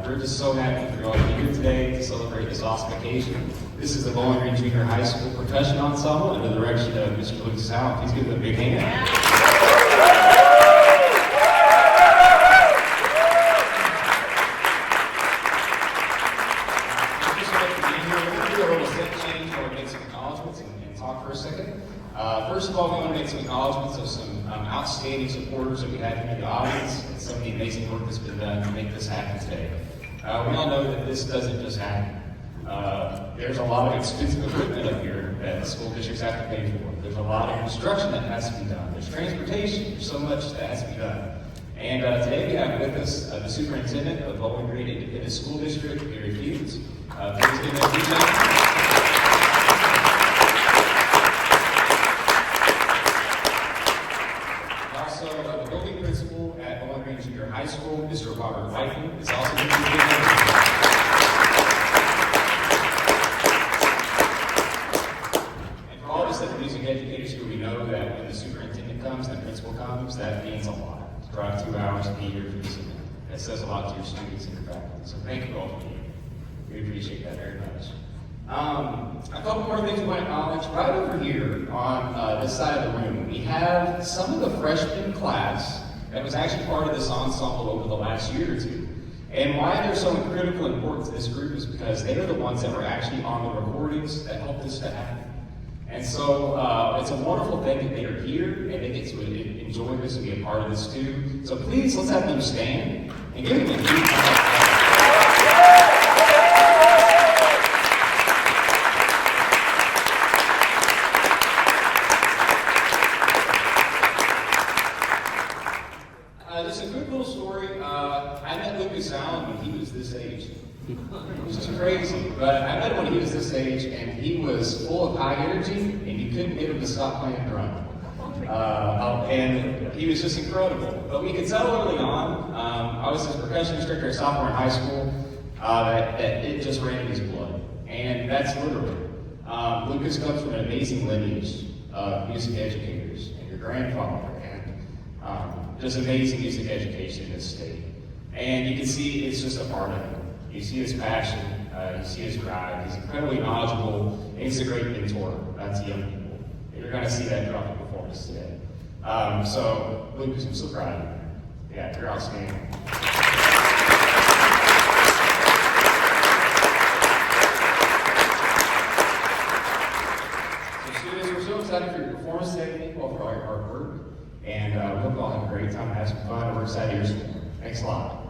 We're just so happy for you all to be here today to celebrate this awesome occasion. This is the Bowling Green Junior High School Percussion Ensemble under the direction of Mr. Looke. Please give them a big hand. First of all, we want to make some acknowledgments of some outstanding supporters that we have here in the audience and some of the amazing work that's been done to make this happen today. We all know that this doesn't just happen. There's a lot of expensive equipment up here that the school districts have to pay for. There's a lot of construction that has to be done. There's transportation. There's so much that has to be done. And today we have with us the superintendent of Bowling Green Independent School District, Gary Hughes. Please give him a huge hand. Junior High School, Mr. Robert Wesley is also going to be here. And for all of us that are music educators here, we know that when the superintendent comes and the principal comes, that means a lot. To drive 2 hours to be here for this event. That says a lot to your students and your faculty. So thank you all for being here. We appreciate that very much. A couple more things we want to acknowledge. Right over here on this side of the room, we have some of the freshman class that was actually part of this ensemble over the last year or two. And why they're so critical and important to this group is because they are the ones that were actually on the recordings that helped this to happen. And so it's a wonderful thing that they are here and they get to enjoy this and be a part of this too. So please, let's have them stand and give them a huge round. Which is crazy, but I met him when he was this age, and he was full of high energy, and you couldn't get him to stop playing drum. And he was just incredible. But we could tell early on, I was his percussion instructor at sophomore in high school, that it just ran in his blood. And that's literally. Lucas comes from an amazing lineage of music educators, and your grandfather, and just amazing music education in this state. And you can see it's just a part of him. You see his passion, you see his drive. He's incredibly knowledgeable, and he's a great mentor to young people. And you're going to see that throughout the performance today. So, Lucas, I'm so proud of you. Yeah, you're outstanding. So, students, we're so excited for your performance today. Thank you all for all your hard work. And we hope you all have a great time and have some fun. And we're excited to hear some more. Thanks a lot.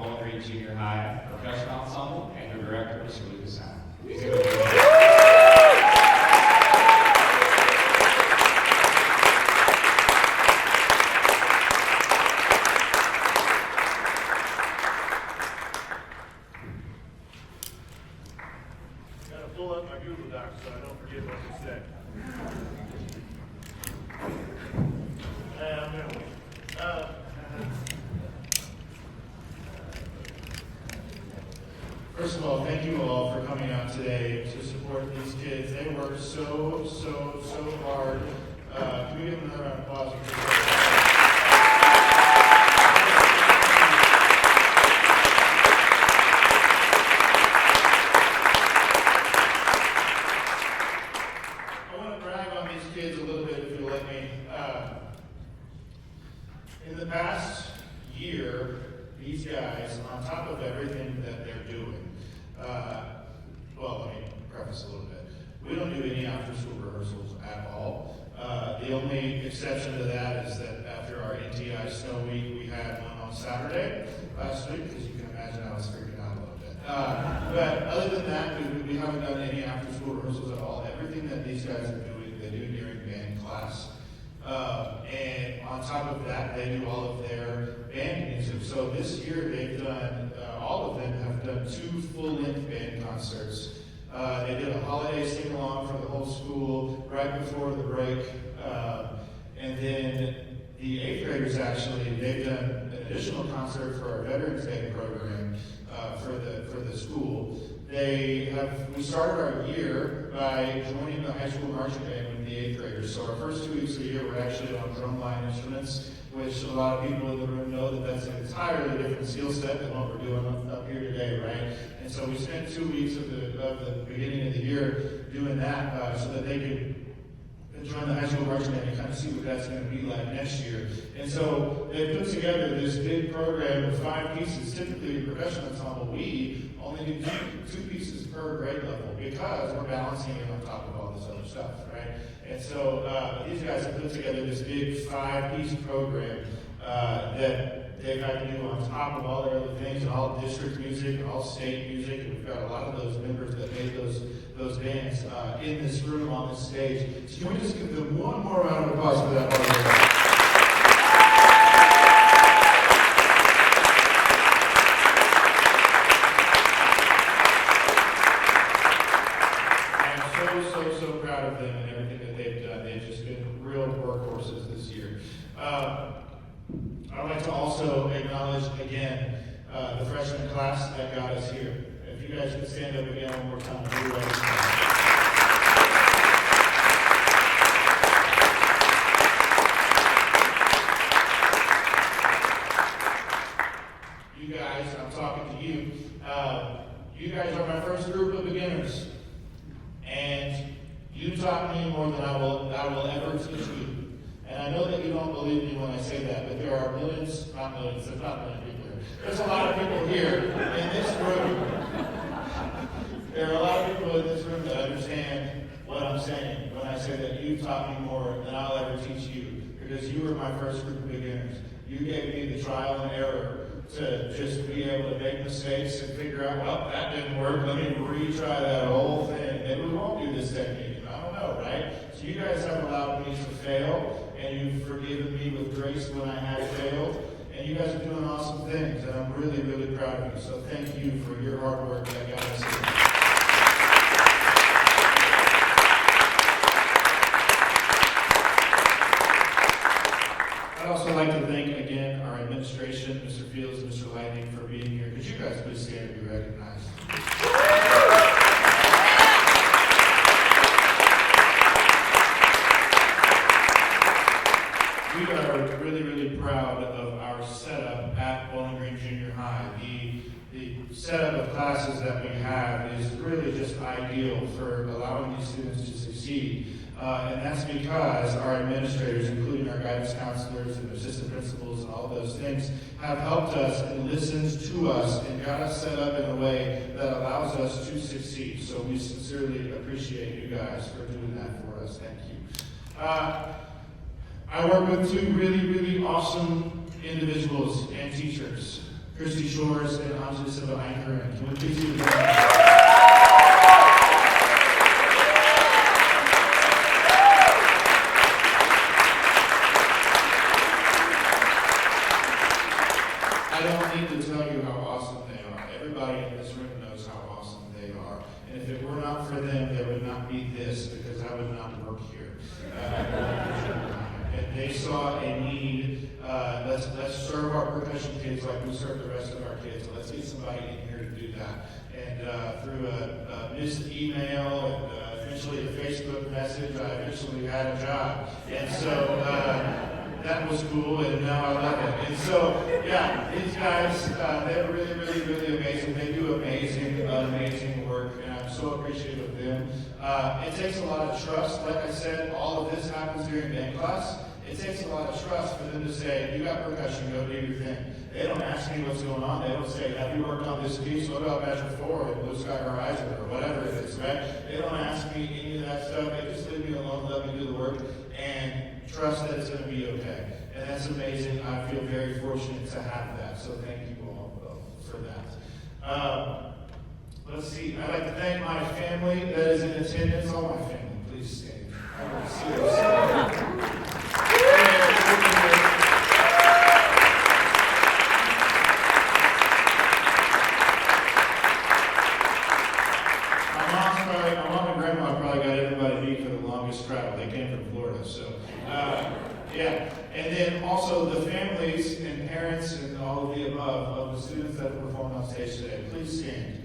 Bowling Green Junior High Percussion Ensemble and their director, Mr. Looke. Gotta pull up my Google Docs so I don't forget what to say. First of all, thank you all for coming out today to support these kids. They work so hard. Can we give them another round of applause? I want to brag on these kids a little bit, if you'll let me. In the past year, these guys, on top of everything that they're doing, well, let me preface a little bit. We don't do any after-school rehearsals at all. The only exception to that is that after our NTI Snow Week, we had one on Saturday last week, because you can imagine I was freaking out a little bit. But other than that, we haven't done any after-school rehearsals at all. Everything that these guys are doing, they do during band class. And on top of that, they do all of their band music. So this year they've done, all of them have done 2 full-length band concerts. They did a holiday sing-along for the whole school right before the break. And then the 8th graders actually, they've done an additional concert for our Veterans Day program for the school. We started our year by joining the high school marching band with the 8th graders. So our first 2 weeks of the year were actually on drumline instruments, which a lot of people in the room know that that's an entirely different skill set than what we're doing up here today, right? And so we spent 2 weeks of the beginning of the year doing that so that they could join the high school marching band and kind of see what that's going to be like next year. And so they put together this big program with 5 pieces. Typically, in Percussion Ensemble, we only do 2 pieces per grade level because we're balancing it on top of all this other stuff, right? And so these guys have put together this big 5-piece program that they've had to do on top of all their other things, and all district music, and all state music, and we've got a lot of those members that made those bands in this room on this stage. So can we just give them one more round of applause for that part? So proud of them and everything that they've done. They've just been real workhorses this year. I'd like to also acknowledge again the freshman class that got us here. If you guys could stand up again one more time. You guys, I'm talking to you. You guys are my first group of beginners. And you taught me more than I will ever teach you. And I know that you don't believe me when I say that, but there are there's not million people here. There's a lot of people here in this room. There are a lot of people in this room that understand what I'm saying when I say that you taught me more than I'll ever teach you, because you were my first group of beginners. You gave me the trial and error to just be able to make mistakes and figure out, well, that didn't work, let me retry that whole thing. Maybe we won't do this technique. I don't know, right? So you guys have allowed me to fail, and you've forgiven me with grace when I have failed, and you guys are doing awesome things, and I'm really, really proud of you. So thank you for your hard work that got us here. I'd also like to thank again our administration, Mr. Fields and Mr. Lightning, for being here. Could you guys please stand and be recognized? We are really, really proud of our setup at Bowling Green Junior High. The setup of classes that we have is really just ideal for allowing these students to succeed. And that's because our administrators, including our guidance counselors and assistant principals and all those things, have helped us and listened to us and got us set up in a way that allows us to succeed. So we sincerely appreciate you guys for doing that for us. Thank you. I work with 2 really, really awesome individuals and teachers. Christy Shores and Anjali Silva Anchor. Can we please do that? I don't need to tell you how awesome they are. Everybody in this room knows how awesome they are. And if it were not for them, there would not be this, because I would not work here. And they saw a need. Let's serve our percussion kids like we serve the rest of our kids. Let's get somebody in here to do that. And through a missed email and eventually a Facebook message, I eventually had a job. And so that was cool, and now I love it. And so, yeah, these guys, they're really, really, really amazing. They do amazing work, and I'm so appreciative of them. It takes a lot of trust. Like I said, all of this happens during band class. It takes a lot of trust for them to say, you got percussion, go do your thing. They don't ask me what's going on. They don't say, have you worked on this piece? What about Measure 4 in Blue Sky Horizon or whatever it is, right? They don't ask me any of that stuff. They just leave me alone, let me do the work, and trust that it's going to be okay. And that's amazing. I feel very fortunate to have that. So thank you all for that. Let's see. I'd like to thank my family that is in attendance. All my family, please stand. I want to see you. My mom and grandma probably got everybody beat for the longest travel. They came from Florida, so yeah. And then also the families and parents and all of the above of the students that performed on stage today. Please stand.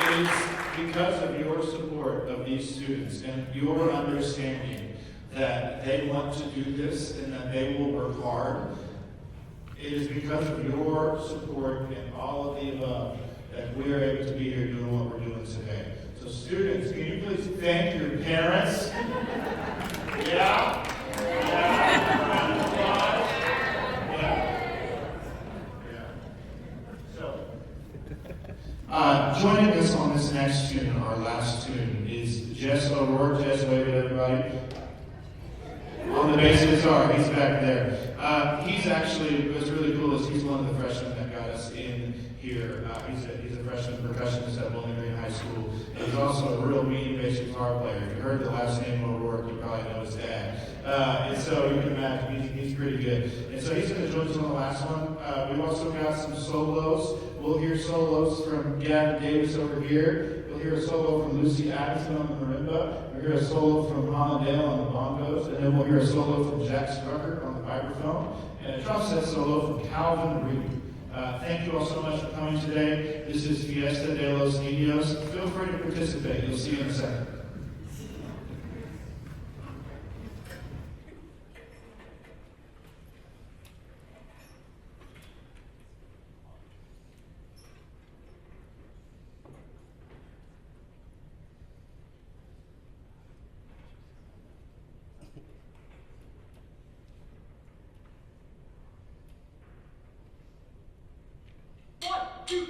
It is because of your support of these students and your understanding that they want to do this and that they will work hard. It is because of your support and all of the above that we are able to be here doing what we're doing today. So students, can you please thank your parents? Yeah? Joining us on this next tune, our last tune, is Jess O'Rourke. Jess, wave at everybody. On the bass guitar, he's back there. He's actually, what's really cool is he's one of the freshmen that got us in here. He's a freshman percussionist at Blume High School. He's also a real mean bass guitar player. If you heard the last name O'Rourke, you probably know his dad. And so you can imagine he's pretty good. And so he's going to join us on the last one. We've also got some solos. We'll hear solos from Gavin Davis over here. We'll hear a solo from Lucy Addison on the marimba. We'll hear a solo from Hannah Dale on the bongos. And then we'll hear a solo from Jack Strucker on the vibraphone. And a drum set solo from Calvin Reed. Thank you all so much for coming today. This is Fiesta de los Niños. Feel free to participate. You'll see you in a second. One, two.